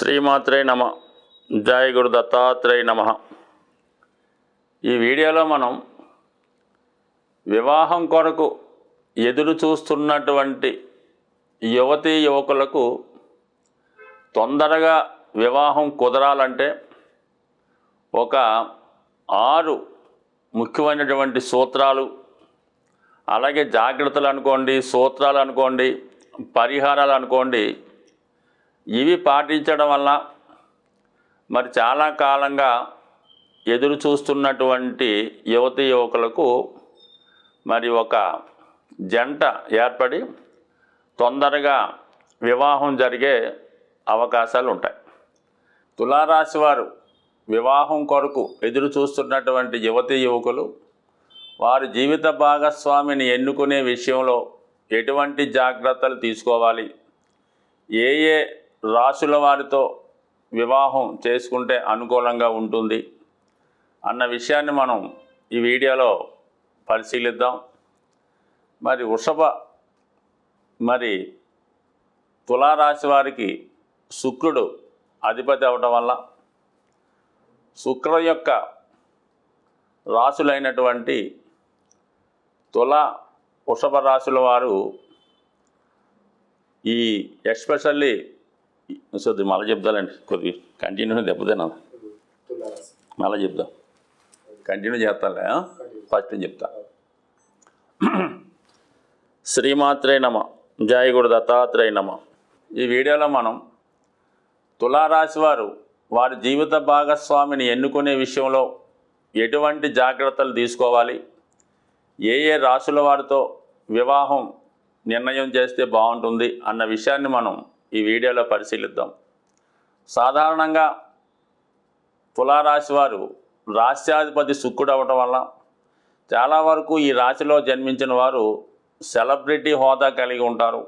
శ్రీమాత్రే నమ. జయ గురు దత్తాత్రేయ నమ. ఈ వీడియోలో మనం వివాహం కొరకు ఎదురు చూస్తున్నటువంటి యువతీ యువకులకు తొందరగా వివాహం కుదరాలంటే ఒక 6 ముఖ్యమైనటువంటి సూత్రాలు, అలాగే జాగ్రత్తలు అనుకోండి, సూత్రాలు అనుకోండి, పరిహారాలు అనుకోండి, ఇవి పాటించడం వల్ల మరి చాలా కాలంగా ఎదురు చూస్తున్నటువంటి యువతీ యువకులకు మరి ఒక జంట ఏర్పడి తొందరగా వివాహం జరిగే అవకాశాలు ఉంటాయి. తులారాశి వారు వివాహం కొరకు ఎదురు చూస్తున్నటువంటి యువతీ యువకులు వారి జీవిత భాగస్వామిని ఎన్నుకునే విషయంలో ఎటువంటి జాగ్రత్తలు తీసుకోవాలి, ఏ రాశుల వారితో వివాహం చేసుకుంటే అనుకూలంగా ఉంటుంది అన్న విషయాన్ని మనం ఈ వీడియోలో పరిశీలిద్దాం. మరి తులారాశి వారికి శుక్రుడు అధిపతి అవటం వల్ల శుక్రుడు యొక్క రాశులైనటువంటి తుల, వృషభ రాశుల వారు ఈ ఎస్పెషల్లీ మళ్ళీ చెప్తానండి, కొద్దిగా కంటిన్యూ దెబ్బతిన్నా, మళ్ళీ చెప్దాం, కంటిన్యూ చేస్తానులే, ఫస్ట్ చెప్తా. శ్రీమాత్రే నమ. జయ గురు దత్తాత్రేయ నమ. ఈ వీడియోలో మనం తులారాశి వారు వారి జీవిత భాగస్వామిని ఎన్నుకునే విషయంలో ఎటువంటి జాగ్రత్తలు తీసుకోవాలి, ఏ రాశుల వారితో వివాహం నిర్ణయం చేస్తే బాగుంటుంది అన్న విషయాన్ని మనం ఈ వీడియోలో పరిశీలిద్దాం. సాధారణంగా తులారాశి వారు రాశ్యాధిపతి శుక్రుడు అవ్వటం వల్ల చాలా వరకు ఈ రాశిలో జన్మించిన వారు సెలబ్రిటీ హోదా కలిగి ఉంటారు.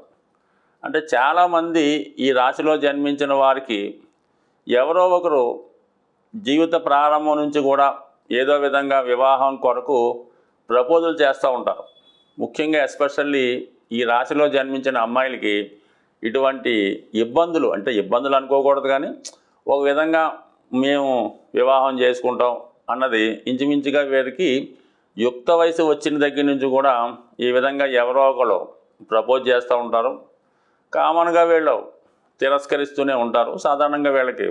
అంటే చాలామంది ఈ రాశిలో జన్మించిన వారికి ఎవరో ఒకరు జీవిత ప్రారంభం నుంచి కూడా ఏదో విధంగా వివాహం కొరకు ప్రపోజల్ చేస్తూ ఉంటారు. ముఖ్యంగా ఎస్పెషల్లీ ఈ రాశిలో జన్మించిన అమ్మాయిలకి ఇటువంటి ఇబ్బందులు, అంటే ఇబ్బందులు అనుకోకూడదు కానీ ఒక విధంగా మేము వివాహం చేసుకుంటాం అన్నది ఇంచుమించుగా వీరికి యుక్త వయసు వచ్చిన దగ్గర నుంచి కూడా ఈ విధంగా ఎవరో ఒకరు ప్రపోజ్ చేస్తూ ఉంటారు. కామన్గా వీళ్ళు తిరస్కరిస్తూనే ఉంటారు. సాధారణంగా వీళ్ళకి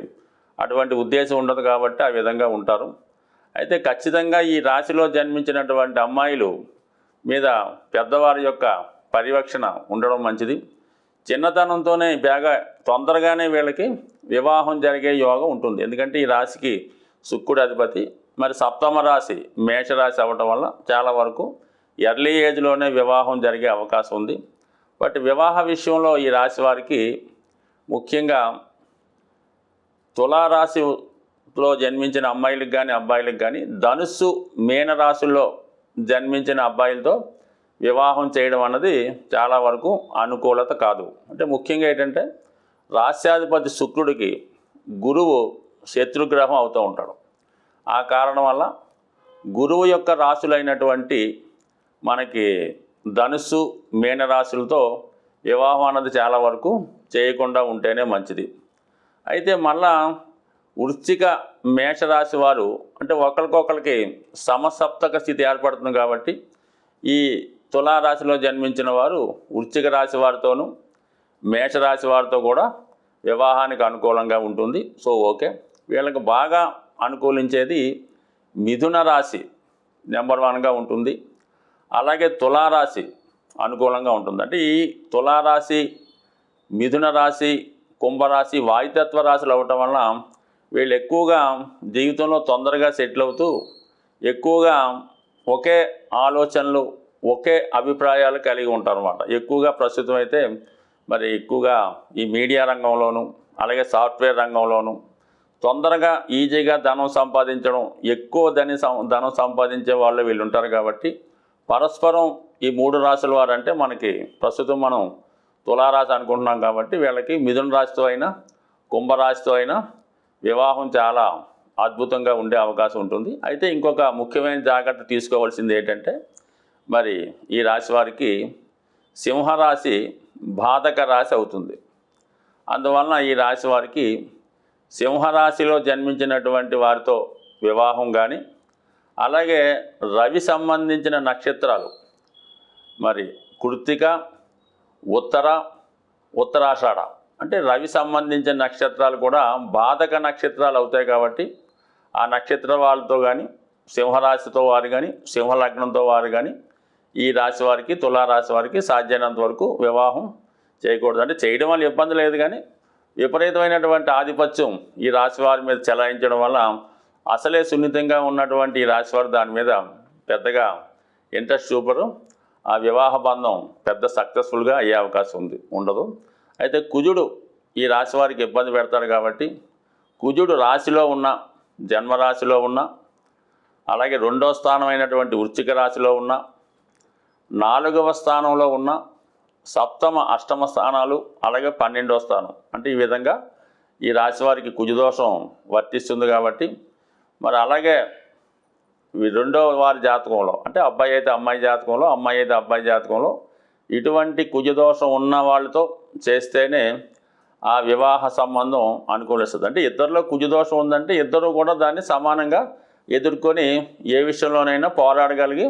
అటువంటి ఉద్దేశం ఉండదు కాబట్టి ఆ విధంగా ఉంటారు. అయితే ఖచ్చితంగా ఈ రాశిలో జన్మించినటువంటి అమ్మాయిలు మీద పెద్దవారి యొక్క పరిరక్షణ ఉండడం మంచిది. చిన్నతనంతోనే తొందరగానే వీళ్ళకి వివాహం జరిగే యోగం ఉంటుంది. ఎందుకంటే ఈ రాశికి శుక్రుడు అధిపతి, మరి సప్తమ రాశి మేషరాశి అవ్వటం వల్ల చాలా వరకు ఎర్లీ ఏజ్లోనే వివాహం జరిగే అవకాశం ఉంది. బట్ వివాహ విషయంలో ఈ రాశి వారికి ముఖ్యంగా తులారాశిలో జన్మించిన అమ్మాయిలకు కానీ అబ్బాయిలకు కానీ ధనుస్సు, మీన రాశుల్లో జన్మించిన అబ్బాయిలతో వివాహం చేయడం అన్నది చాలా వరకు అనుకూలత కాదు. అంటే ముఖ్యంగా ఏంటంటే రాశ్యాధిపతి శుక్రుడికి గురువు శత్రుగ్రహం అవుతూ ఉంటాడు. ఆ కారణం వల్ల గురువు యొక్క రాశులైనటువంటి మనకి ధనుస్సు, మీన రాశులతో వివాహం అన్నది చాలా వరకు చేయకుండా ఉంటేనే మంచిది. అయితే మళ్ళా వృశ్చిక, మేషరాశి వారు అంటే ఒకరికొకరికి సమసప్తక స్థితి ఏర్పడుతుంది కాబట్టి ఈ తులారాశిలో జన్మించిన వారు వృశ్చిక రాశి వారితోనూ మేషరాశి వారితో కూడా వివాహానికి అనుకూలంగా ఉంటుంది. సో ఓకే, వీళ్ళకి బాగా అనుకూలించేది మిథున రాశి నెంబర్ 1గా ఉంటుంది. అలాగే తులారాశి అనుకూలంగా ఉంటుంది. అంటే ఈ తులారాశి, మిథున రాశి, కుంభరాశి వాయుతత్వ రాశులు అవ్వటం వల్ల వీళ్ళు ఎక్కువగా జీవితంలో తొందరగా సెటిల్ అవుతూ ఎక్కువగా ఒకే ఆలోచనలు, ఒకే అభిప్రాయాలు కలిగి ఉంటారన్నమాట. ఎక్కువగా ప్రస్తుతం అయితే మరి ఎక్కువగా ఈ మీడియా రంగంలోనూ అలాగే సాఫ్ట్వేర్ రంగంలోనూ తొందరగా ఈజీగా ధనం సంపాదించడం, ఎక్కువ ధనం సంపాదించే వాళ్ళు వీళ్ళు ఉంటారు. కాబట్టి పరస్పరం ఈ 3 రాశుల వారు అంటే మనకి ప్రస్తుతం మనం తులారాశి అనుకుంటున్నాం కాబట్టి వీళ్ళకి మిథున రాశితో అయినా కుంభరాశితో అయినా వివాహం చాలా అద్భుతంగా ఉండే అవకాశం ఉంటుంది. అయితే ఇంకొక ముఖ్యమైన జాగ్రత్త తీసుకోవాల్సింది ఏంటంటే మరి ఈ రాశి వారికి సింహరాశి బాధక రాశి అవుతుంది. అందువలన ఈ రాశి వారికి సింహరాశిలో జన్మించినటువంటి వారితో వివాహం కానీ, అలాగే రవి సంబంధించిన నక్షత్రాలు మరి కృత్తిక, ఉత్తరాషాఢ అంటే రవి సంబంధించిన నక్షత్రాలు కూడా బాధక నక్షత్రాలు అవుతాయి కాబట్టి ఆ నక్షత్ర వాళ్ళతో కానీ, సింహరాశితో వారు కానీ, సింహలగ్నంతో వారు కానీ ఈ రాశి వారికి, తులారాశి వారికి సాధ్యమైనంత వరకు వివాహం చేయకూడదు. అంటే చేయడం వల్ల ఇబ్బంది లేదు, కానీ విపరీతమైనటువంటి ఆధిపత్యం ఈ రాశి వారి మీద చెలాయించడం వల్ల అసలే సున్నితంగా ఉన్నటువంటి ఈ రాశి వారు దాని మీద పెద్దగా ఇంట్రెస్ట్ చూపరు. ఆ వివాహ బంధం పెద్ద సక్సెస్ఫుల్గా అయ్యే అవకాశం ఉండదు. అయితే కుజుడు ఈ రాశి వారికి ఇబ్బంది పెడతాడు కాబట్టి కుజుడు రాశిలో ఉన్న, జన్మరాశిలో ఉన్న, అలాగే 2వ స్థానం అయినటువంటి వృశ్చిక రాశిలో ఉన్న, 4వ స్థానంలో ఉన్న, 7మ, 8మ స్థానాలు, అలాగే 12వ స్థానం అంటే ఈ విధంగా ఈ రాశి వారికి కుజదోషం వర్తిస్తుంది. కాబట్టి మరి అలాగే 2వ వారి జాతకంలో అంటే అబ్బాయి అయితే అమ్మాయి జాతకంలో, అమ్మాయి అయితే అబ్బాయి జాతకంలో ఇటువంటి కుజదోషం ఉన్న వాళ్ళతో చేస్తేనే ఆ వివాహ సంబంధం అనుకూలిస్తుంది. అంటే ఇద్దరిలో కుజదోషం ఉందంటే ఇద్దరు కూడా దాన్ని సమానంగా ఎదుర్కొని ఏ విషయంలోనైనా పోరాడగలిగి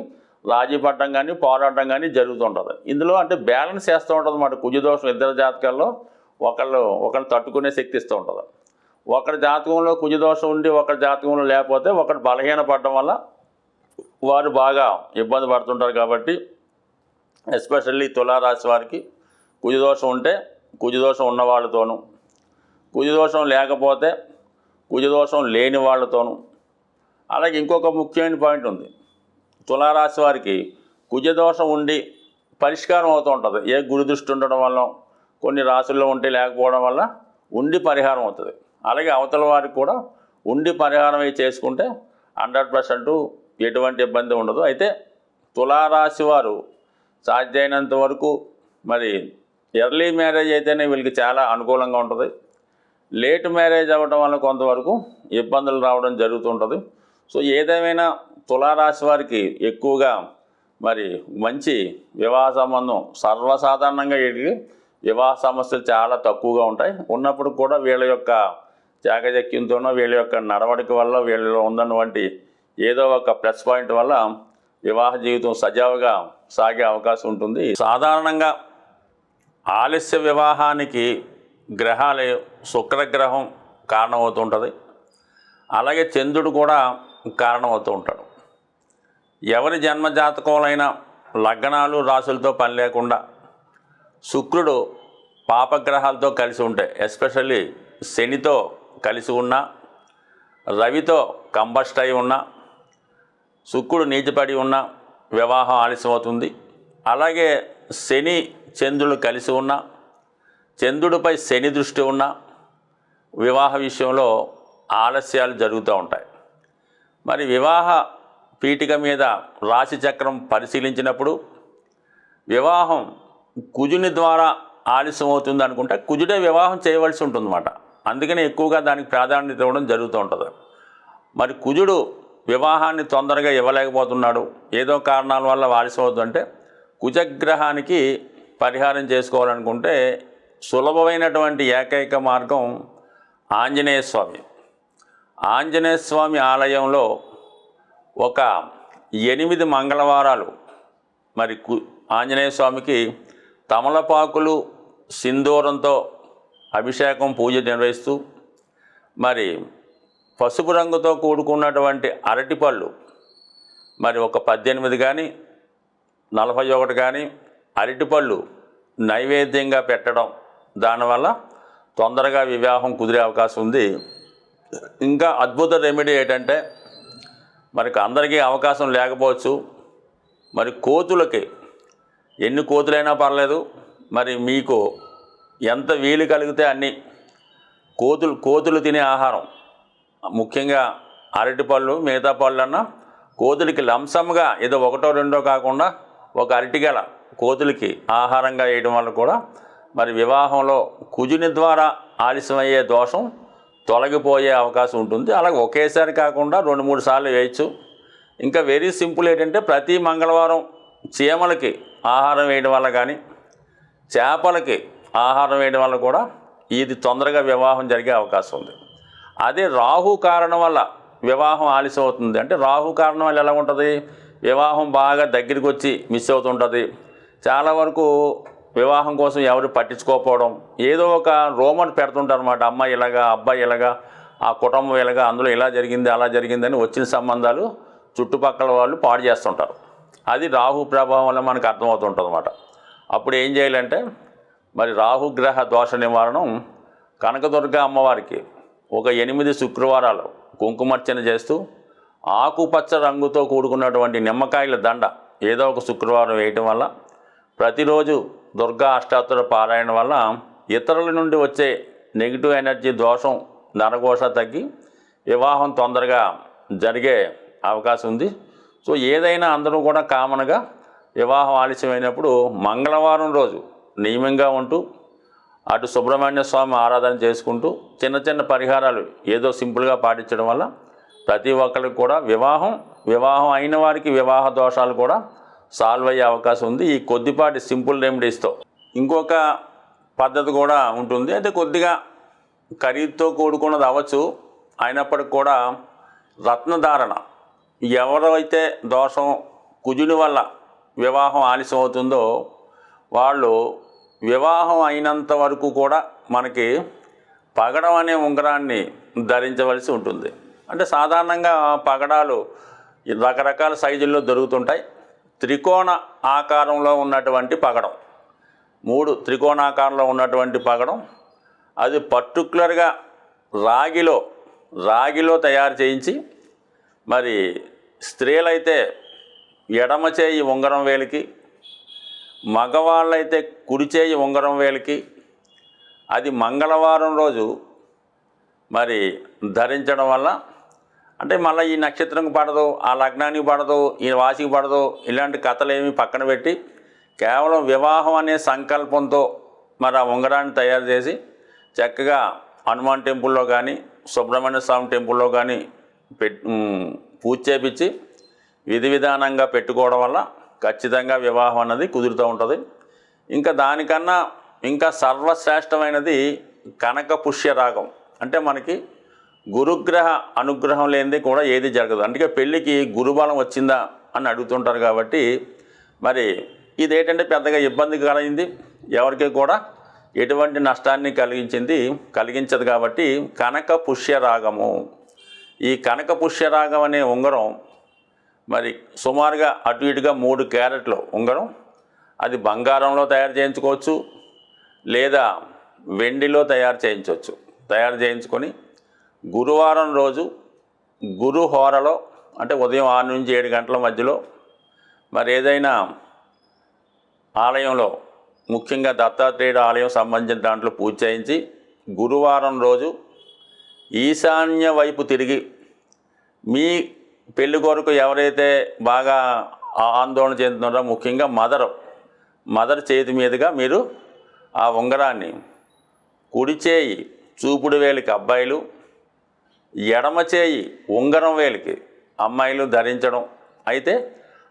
రాజీ పడటం కానీ, పోరాటం కానీ జరుగుతుంటుంది. ఇందులో అంటే బ్యాలెన్స్ చేస్తూ ఉంటుంది అన్నమాట. కుజదోషం ఇద్దరు జాతకాల్లో ఒకళ్ళు తట్టుకునే శక్తి ఇస్తూ ఉంటుంది. ఒకరి జాతకంలో కుజదోషం ఉండి ఒకరి జాతకంలో లేకపోతే ఒకరు బలహీన పడడం వల్ల వారు బాగా ఇబ్బంది పడుతుంటారు. కాబట్టి ఎస్పెషల్లీ తులారాశి వారికి కుజదోషం ఉంటే కుజదోషం ఉన్న వాళ్ళతోనూ, కుజదోషం లేకపోతే కుజదోషం లేని వాళ్ళతోనూ. అలాగే ఇంకొక ముఖ్యమైన పాయింట్ ఉంది. తులారాశి వారికి కుజదోషం ఉండి పరిష్కారం అవుతూ ఉంటుంది. ఏ గురు దృష్టి ఉండడం వల్ల, కొన్ని రాశుల్లో ఉంటే లేకపోవడం వల్ల ఉండి పరిహారం అవుతుంది. అలాగే అవతల వారికి కూడా ఉండి పరిహారం చేసుకుంటే 100% ఎటువంటి ఇబ్బంది ఉండదు. అయితే తులారాశి వారు సాధ్యమైనంత వరకు మరి ఎర్లీ మ్యారేజ్ అయితేనే వీళ్ళకి చాలా అనుకూలంగా ఉంటుంది. లేట్ మ్యారేజ్ అవ్వడం వల్ల కొంతవరకు ఇబ్బందులు రావడం జరుగుతుంటుంది. సో ఏదేమైనా తులారాశి వారికి ఎక్కువగా మరి మంచి వివాహ సంబంధం సర్వసాధారణంగా వీళ్ళకి వివాహ సమస్యలు చాలా తక్కువగా ఉంటాయి. ఉన్నప్పుడు కూడా వీళ్ళ యొక్క చాకచక్యంతోనో, వీళ్ళ యొక్క నడవడిక వల్ల, వీళ్ళలో ఉన్నటువంటి ఏదో ఒక ప్లస్ పాయింట్ వల్ల వివాహ జీవితం సజావుగా సాగే అవకాశం ఉంటుంది. సాధారణంగా ఆలస్య వివాహానికి గ్రహాలు శుక్రగ్రహం కారణమవుతుంటుంది. అలాగే చంద్రుడు కూడా కారణమవుతూ ఉంటాడు. ఎవరి జన్మజాతకంలైనా లగ్నాలు రాశులతో పని లేకుండా శుక్రుడు పాపగ్రహాలతో కలిసి ఉంటాయి. ఎస్పెషల్లీ శనితో కలిసి ఉన్నా, రవితో కంబస్ట్ అయి ఉన్నా, శుక్రుడు నీచపడి ఉన్నా వివాహం ఆలస్యం అవుతుంది. అలాగే శని చంద్రుడు కలిసి ఉన్నా, చంద్రుడిపై శని దృష్టి ఉన్నా వివాహ విషయంలో ఆలస్యాలు జరుగుతూ ఉంటాయి. మరి వివాహ పీఠిక మీద రాశి చక్రం పరిశీలించినప్పుడు వివాహం కుజుని ద్వారా ఆలస్యం అవుతుంది అనుకుంటే కుజుడే వివాహం చేయవలసి ఉంటుందన్నమాట. అందుకని ఎక్కువగా దానికి ప్రాధాన్యత ఇవ్వడం జరుగుతూ ఉంటుంది. మరి కుజుడు వివాహాన్ని తొందరగా ఇవ్వలేకపోతున్నాడు, ఏదో కారణాల వల్ల ఆలస్యం అవుతుందంటే కుజగ్రహానికి పరిహారం చేసుకోవాలనుకుంటే సులభమైనటువంటి ఏకైక మార్గం ఆంజనేయ స్వామి. ఆంజనేయ స్వామి ఆలయంలో ఒక 8 మంగళవారాలు మరి ఆంజనేయ స్వామికి తమలపాకులు సింధూరంతో అభిషేకం, పూజ నిర్వహిస్తూ మరి పసుపు రంగుతో కూడుకున్నటువంటి అరటిపళ్ళు మరి ఒక 18 కానీ 41 కానీ అరటిపళ్ళు నైవేద్యంగా పెట్టడం, దానివల్ల తొందరగా వివాహం కుదిరే అవకాశం ఉంది. ఇంకా అద్భుత రెమెడీ ఏంటంటే మరి అందరికీ అవకాశం లేకపోవచ్చు, మరి కోతులకి ఎన్ని కోతులైనా పర్లేదు, మరి మీకు ఎంత వీలు కలిగితే అన్ని కోతులు తినే ఆహారం, ముఖ్యంగా అరటిపళ్ళు, మిగతా పళ్ళన్నా కోతులకి లంసంగా ఏదో 1, 2 కాకుండా ఒక అరటిగెల కోతులకి ఆహారంగా వేయడం వల్ల కూడా మరి వివాహంలో కుజుని ద్వారా ఆలస్యమయ్యే దోషం తొలగిపోయే అవకాశం ఉంటుంది. అలాగే ఒకేసారి కాకుండా 2-3 సార్లు వేయచ్చు. ఇంకా వెరీ సింపుల్ ఏంటంటే ప్రతి మంగళవారం చీమలకి ఆహారం వేయడం వల్ల కానీ, చేపలకి ఆహారం వేయడం వల్ల కూడా ఇది తొందరగా వివాహం జరిగే అవకాశం ఉంది. అదే రాహు కారణం వల్ల వివాహం ఆలస్యం అవుతుంది. అంటే రాహు కారణం వల్ల ఎలా ఉంటుంది, వివాహం బాగా దగ్గరికి వచ్చి మిస్ అవుతుంటుంది. చాలా వరకు వివాహం కోసం ఎవరు పట్టించుకోకపోవడం, ఏదో ఒక రూమర్ పెడుతుంటారు అన్నమాట. అమ్మాయి ఇలాగా, అబ్బాయి ఇలాగా, ఆ కుటుంబం ఇలాగా, అందులో ఇలా జరిగింది అలా జరిగిందని వచ్చిన సంబంధాలు చుట్టుపక్కల వాళ్ళు పాడు చేస్తుంటారు. అది రాహు ప్రభావం వల్ల మనకు అర్థమవుతుంటుంది అన్నమాట. అప్పుడు ఏం చేయాలంటే, మరి రాహుగ్రహ దోష నివారణం కనకదుర్గ అమ్మవారికి ఒక 8 శుక్రవారాలు కుంకుమార్చన చేస్తూ ఆకుపచ్చ రంగుతో కూడుకున్నటువంటి నిమ్మకాయల దండ ఏదో ఒక శుక్రవారం వేయటం వల్ల, ప్రతిరోజు దుర్గా అష్టాత్తర పారాయణ వల్ల ఇతరుల నుండి వచ్చే నెగిటివ్ ఎనర్జీ దోషం నరఘోష తగ్గి వివాహం తొందరగా జరిగే అవకాశం ఉంది. సో ఏదైనా అందరూ కూడా కామన్గా వివాహం ఆలస్యమైనప్పుడు మంగళవారం రోజు నియమంగా ఉంటూ అటు సుబ్రహ్మణ్య స్వామి ఆరాధన చేసుకుంటూ చిన్న చిన్న పరిహారాలు ఏదో సింపుల్గా పాటించడం వల్ల ప్రతి ఒక్కరికి కూడా వివాహం అయిన వారికి వివాహ దోషాలు కూడా సాల్వ్ అయ్యే అవకాశం ఉంది ఈ కొద్దిపాటి సింపుల్ రెమెడీస్తో. ఇంకొక పద్ధతి కూడా ఉంటుంది. అయితే కొద్దిగా ఖరీదుతో కూడుకున్నది అవ్వచ్చు, అయినప్పటికి కూడా రత్నధారణ, ఎవరైతే దోషం కుజుని వల్ల వివాహం ఆలస్యం అవుతుందో వాళ్ళు వివాహం అయినంత వరకు కూడా మనకి పగడం అనే ఉంగరాన్ని ధరించవలసి ఉంటుంది. అంటే సాధారణంగా పగడాలు రకరకాల సైజుల్లో దొరుకుతుంటాయి. త్రికోణ ఆకారంలో ఉన్నటువంటి పగడం, 3 త్రికోణాకారంలో ఉన్నటువంటి పగడం, అది పర్టికులర్గా రాగిలో తయారు చేయించి, మరి స్త్రీలైతే ఎడమ చేయి ఉంగరం వేలికి, మగవాళ్ళైతే కుడి చేయి ఉంగరం వేలికి, అది మంగళవారం రోజు మరి ధరించడం వల్ల, అంటే మళ్ళీ ఈ నక్షత్రంకి పడదు, ఆ లగ్నానికి పడదు, ఈ వాసికి పడదు, ఇలాంటి కథలేమి పక్కన పెట్టి కేవలం వివాహం అనే సంకల్పంతో మరి ఆ ఉంగరాన్ని తయారు చేసి చక్కగా హనుమాన్ టెంపుల్లో కానీ సుబ్రహ్మణ్య స్వామి టెంపుల్లో కానీ పూజ చేపించి విధి విధానంగా పెట్టుకోవడం వల్ల ఖచ్చితంగా వివాహం అన్నది కుదురుతూ ఉంటుంది. ఇంకా దానికన్నా ఇంకా సర్వశ్రేష్టమైనది కనక పుష్య రాగం. అంటే మనకి గురుగ్రహ అనుగ్రహం లేనిది కూడా ఏది జరగదు. అందుకే పెళ్ళికి గురుబలం వచ్చిందా అని అడుగుతుంటారు. కాబట్టి మరి ఇదేంటంటే పెద్దగా ఇబ్బంది కలిగింది, ఎవరికి కూడా ఎటువంటి నష్టాన్ని కలిగించదు. కాబట్టి కనక పుష్య రాగము, ఈ కనక పుష్య రాగం అనే ఉంగరం మరి సుమారుగా అటు ఇటుగా 3 క్యారెట్ల ఉంగరం, అది బంగారంలో తయారు చేయించుకోవచ్చు లేదా వెండిలో తయారు చేయించుకొని గురువారం రోజు గురు హోరలో, అంటే ఉదయం 6 నుంచి 7 గంటల మధ్యలో మరి ఏదైనా ఆలయంలో, ముఖ్యంగా దత్తాత్రేయుడు ఆలయం సంబంధించిన దాంట్లో పూజ చేయించి గురువారం రోజు ఈశాన్య వైపు తిరిగి మీ పెళ్లి కొరకు ఎవరైతే బాగా ఆందోళన చెందుతున్నారో, ముఖ్యంగా మదర్ చేతి మీదుగా మీరు ఆ ఉంగరాన్ని కుడి చేయి చూపుడు వేలికి అబ్బాయిలు, ఎడమ చేయి ఉంగరం వేలికి అమ్మాయిలు ధరించడం. అయితే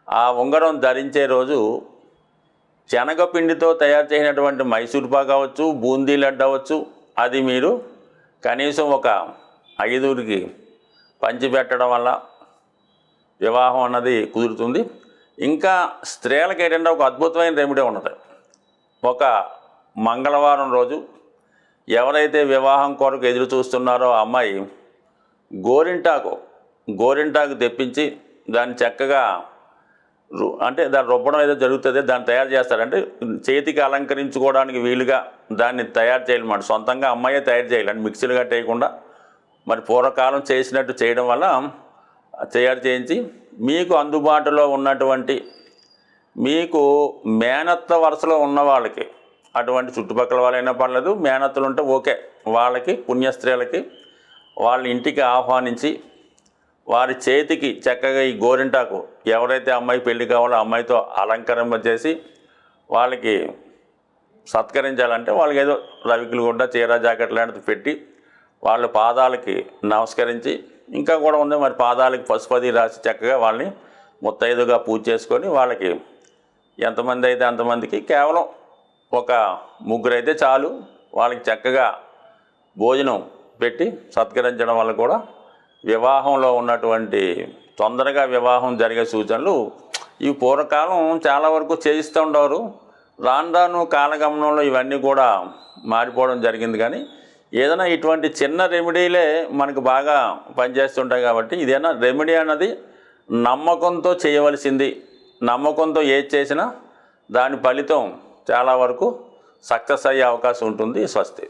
ఆ ఉంగరం ధరించే రోజు శనగపిండితో తయారు చేసినటువంటి మైసూర్ పాక్ అవ్వచ్చు, బూందీ లడ్డు అవ్వచ్చు, అది మీరు కనీసం ఒక 5కి పంచిపెట్టడం వల్ల వివాహం అన్నది కుదురుతుంది. ఇంకా స్త్రీలకు ఏంటంటే ఒక అద్భుతమైన రెమెడీ ఉన్నది. ఒక మంగళవారం రోజు ఎవరైతే వివాహం కొరకు ఎదురు చూస్తున్నారో ఆ అమ్మాయి గోరింటాకు తెప్పించి దాన్ని చక్కగా అంటే దాన్ని రుబ్బడం ఏదో జరుగుతుంది, దాన్ని తయారు చేస్తారంటే చేతికి అలంకరించుకోవడానికి వీలుగా దాన్ని తయారు చేయాలన్నమాట. సొంతంగా అమ్మాయే తయారు చేయాలి, అంటే మిక్సీలు కట్టేయకుండా మరి పూర్వకాలం చేసినట్టు చేయడం వల్ల తయారు చేయించి మీకు అందుబాటులో ఉన్నటువంటి, మీకు మేనత్త వరుసలో ఉన్న వాళ్ళకి, అటువంటి చుట్టుపక్కల వాళ్ళైనా పర్లేదు, మేనత్తలు ఉంటే ఓకే, వాళ్ళకి పుణ్యస్త్రీలకి వాళ్ళ ఇంటికి ఆహ్వానించి వారి చేతికి చక్కగా ఈ గోరింటాకు, ఎవరైతే అమ్మాయి పెళ్లి కావాలో అమ్మాయితో అలంకరింప చేసి వాళ్ళకి సత్కరించాలంటే వాళ్ళకి ఏదో రవికులు గుడ్డ, చీర, జాకెట్ లాంటిది పెట్టి వాళ్ళ పాదాలకి నమస్కరించి, ఇంకా కూడా ఉంది మరి పాదాలకి పసుపది రాసి చక్కగా వాళ్ళని ముత్తైదుగా పూజ చేసుకొని వాళ్ళకి ఎంతమంది అయితే అంతమందికి, కేవలం ఒక 3 అయితే చాలు, వాళ్ళకి చక్కగా భోజనం పెట్టి సత్కరించడం వల్ల కూడా వివాహంలో ఉన్నటువంటి తొందరగా వివాహం జరిగే సూచనలు ఈ పూర్వకాలం చాలా వరకు చేయిస్తూ ఉండేవారు. రాను రాను కాలగమనంలో ఇవన్నీ కూడా మారిపోవడం జరిగింది. కానీ ఏదైనా ఇటువంటి చిన్న రెమెడీలే మనకు బాగా పనిచేస్తుంటాయి. కాబట్టి ఇదేనా రెమెడీ అన్నది నమ్మకంతో చేయవలసింది. నమ్మకంతో ఏది చేసినా దాని ఫలితం చాలా వరకు సక్సెస్ అయ్యే అవకాశం ఉంటుంది. స్వస్తి.